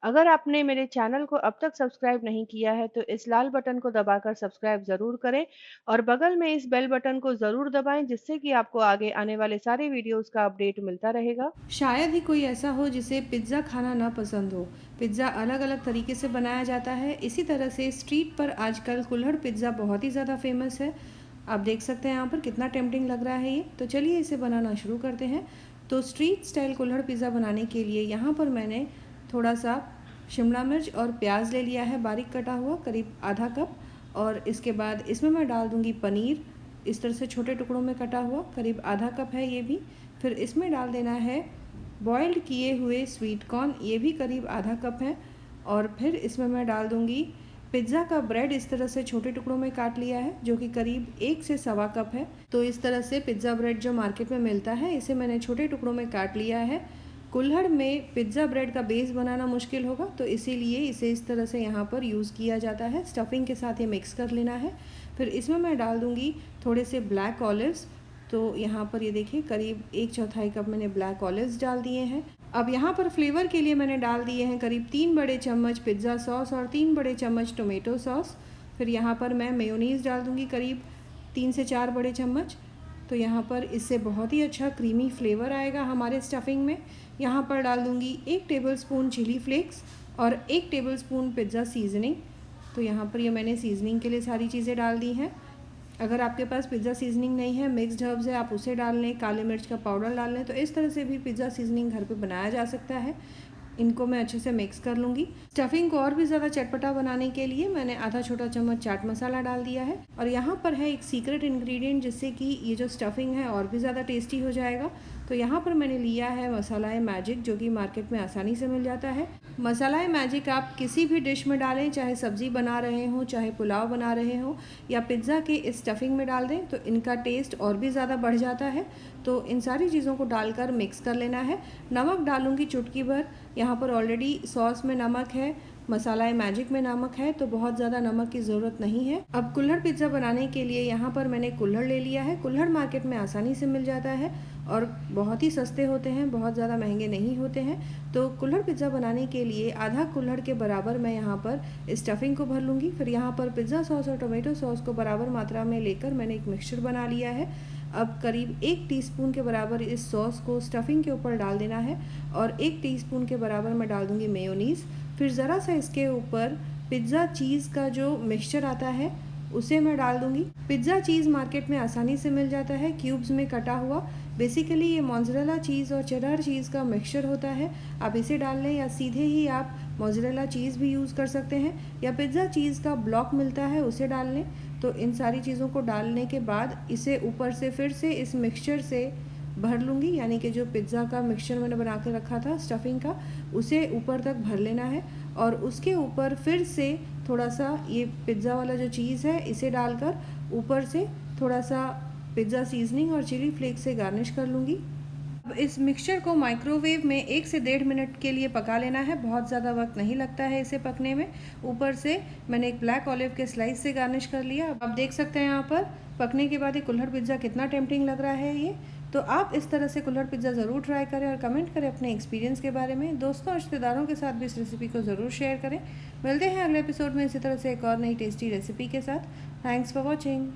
अगर आपने मेरे चैनल को अब तक सब्सक्राइब नहीं किया है तो इस लाल बटन को दबाकर सब्सक्राइब ज़रूर करें और बगल में इस बेल बटन को ज़रूर दबाएं जिससे कि आपको आगे आने वाले सारे वीडियोस का अपडेट मिलता रहेगा। शायद ही कोई ऐसा हो जिसे पिज़्ज़ा खाना ना पसंद हो। पिज़्ज़ा अलग अलग तरीके से बनाया जाता है। इसी तरह से स्ट्रीट पर आजकल कुल्हड़ पिज़्ज़ा बहुत ही ज़्यादा फेमस है। आप देख सकते हैं यहाँ पर कितना टेम्पटिंग लग रहा है ये। तो चलिए इसे बनाना शुरू करते हैं। तो स्ट्रीट स्टाइल कुल्हड़ पिज़्ज़ा बनाने के लिए यहाँ पर मैंने थोड़ा सा शिमला मिर्च और प्याज ले लिया है बारीक कटा हुआ, करीब आधा कप। और इसके बाद इसमें मैं डाल दूँगी पनीर, इस तरह से छोटे टुकड़ों में कटा हुआ, करीब आधा कप है ये भी। फिर इसमें डाल देना है बॉइल्ड किए हुए स्वीट कॉर्न, ये भी करीब आधा कप है। और फिर इसमें मैं डाल दूँगी पिज़्ज़ा का ब्रेड, इस तरह से छोटे टुकड़ों में काट लिया है, जो कि करीब 1 से सवा कप है। तो इस तरह से पिज़्ज़ा ब्रेड जो मार्केट में मिलता है इसे मैंने छोटे टुकड़ों में काट लिया है। कुल्हड़ में पिज़्ज़ा ब्रेड का बेस बनाना मुश्किल होगा, तो इसीलिए इसे इस तरह से यहाँ पर यूज़ किया जाता है। स्टफिंग के साथ ये मिक्स कर लेना है। फिर इसमें मैं डाल दूँगी थोड़े से ब्लैक ऑलिव्स। तो यहाँ पर ये देखिए करीब 1/4 कप मैंने ब्लैक ऑलिव्स डाल दिए हैं। अब यहाँ पर फ्लेवर के लिए मैंने डाल दिए हैं करीब 3 बड़े चम्मच पिज़्ज़ा सॉस और 3 बड़े चम्मच टोमेटो सॉस। फिर यहाँ पर मैं मेयोनीज़ डाल दूँगी करीब 3 से 4 बड़े चम्मच। तो यहाँ पर इससे बहुत ही अच्छा क्रीमी फ्लेवर आएगा हमारे स्टफिंग में। यहाँ पर डाल दूँगी 1 टेबलस्पून चिली फ्लेक्स और 1 टेबलस्पून पिज़्ज़ा सीजनिंग। तो यहाँ पर ये मैंने सीजनिंग के लिए सारी चीज़ें डाल दी हैं। अगर आपके पास पिज़्ज़ा सीजनिंग नहीं है, मिक्स्ड हर्ब्स है, आप उसे डाल लें, काले मिर्च का पाउडर डाल लें। तो इस तरह से भी पिज़्ज़ा सीजनिंग घर पे बनाया जा सकता है। इनको मैं अच्छे से मिक्स कर लूँगी। स्टफिंग को और भी ज़्यादा चटपटा बनाने के लिए मैंने आधा छोटा चम्मच चाट मसाला डाल दिया है। और यहाँ पर है एक सीक्रेट इंग्रेडिएंट जिससे कि ये जो स्टफिंग है और भी ज़्यादा टेस्टी हो जाएगा। तो यहाँ पर मैंने लिया है मसाला मैजिक, जो कि मार्केट में आसानी से मिल जाता है। मसाला मैजिक आप किसी भी डिश में डालें, चाहे सब्ज़ी बना रहे हों, चाहे पुलाव बना रहे हों, या पिज़्ज़ा के इस स्टफिंग में डाल दें तो इनका टेस्ट और भी ज़्यादा बढ़ जाता है। तो इन सारी चीज़ों को डालकर मिक्स कर लेना है। नमक डालूँगी चुटकी भर। यहाँ पर ऑलरेडी सॉस में नमक है, मसाला मैजिक में नमक है, तो बहुत ज़्यादा नमक की ज़रूरत नहीं है। अब कुल्हड़ पिज़्ज़ा बनाने के लिए यहाँ पर मैंने कुल्हड़ ले लिया है। कुल्हड़ मार्केट में आसानी से मिल जाता है और बहुत ही सस्ते होते हैं, बहुत ज़्यादा महंगे नहीं होते हैं। तो कुल्हड़ पिज़्ज़ा बनाने के लिए आधा कुल्हड़ के बराबर मैं यहाँ पर स्टफिंग को भर लूँगी। फिर यहाँ पर पिज़्ज़ा सॉस और टोमेटो सॉस को बराबर मात्रा में लेकर मैंने एक मिक्सचर बना लिया है। अब करीब 1 टीस्पून के बराबर इस सॉस को स्टफिंग के ऊपर डाल देना है और 1 टीस्पून के बराबर मैं डाल दूँगी मेयोनीज़। फिर ज़रा सा इसके ऊपर पिज़्ज़ा चीज़ का जो मिक्सचर आता है उसे मैं डाल दूँगी। पिज़्ज़ा चीज़ मार्केट में आसानी से मिल जाता है, क्यूब्स में कटा हुआ। बेसिकली ये मोज़रेला चीज़ और चेडर चीज़ का मिक्सचर होता है। आप इसे डाल लें या सीधे ही आप मोज़रेला चीज़ भी यूज़ कर सकते हैं, या पिज़्ज़ा चीज़ का ब्लॉक मिलता है उसे डाल लें। तो इन सारी चीज़ों को डालने के बाद इसे ऊपर से फिर से इस मिक्सचर से भर लूँगी, यानी कि जो पिज़्ज़ा का मिक्सचर मैंने बना के रखा था स्टफिंग का, उसे ऊपर तक भर लेना है। और उसके ऊपर फिर से थोड़ा सा ये पिज़्ज़ा वाला जो चीज़ है इसे डालकर ऊपर से थोड़ा सा पिज़्ज़ा सीजनिंग और चिली फ्लेक्स से गार्निश कर लूँगी। अब इस मिक्सचर को माइक्रोवेव में 1 से 1.5 मिनट के लिए पका लेना है। बहुत ज़्यादा वक्त नहीं लगता है इसे पकने में। ऊपर से मैंने एक ब्लैक ऑलिव के स्लाइस से गार्निश कर लिया। आप देख सकते हैं यहाँ पर पकने के बाद ये कुल्हड़ पिज़्ज़ा कितना टेम्पटिंग लग रहा है ये। तो आप इस तरह से कुल्हड़ पिज़्ज़ा ज़रूर ट्राई करें और कमेंट करें अपने एक्सपीरियंस के बारे में। दोस्तों और रिश्तेदारों के साथ भी इस रेसिपी को ज़रूर शेयर करें। मिलते हैं अगले एपिसोड में इसी तरह से एक और नई टेस्टी रेसिपी के साथ। Thanks for watching.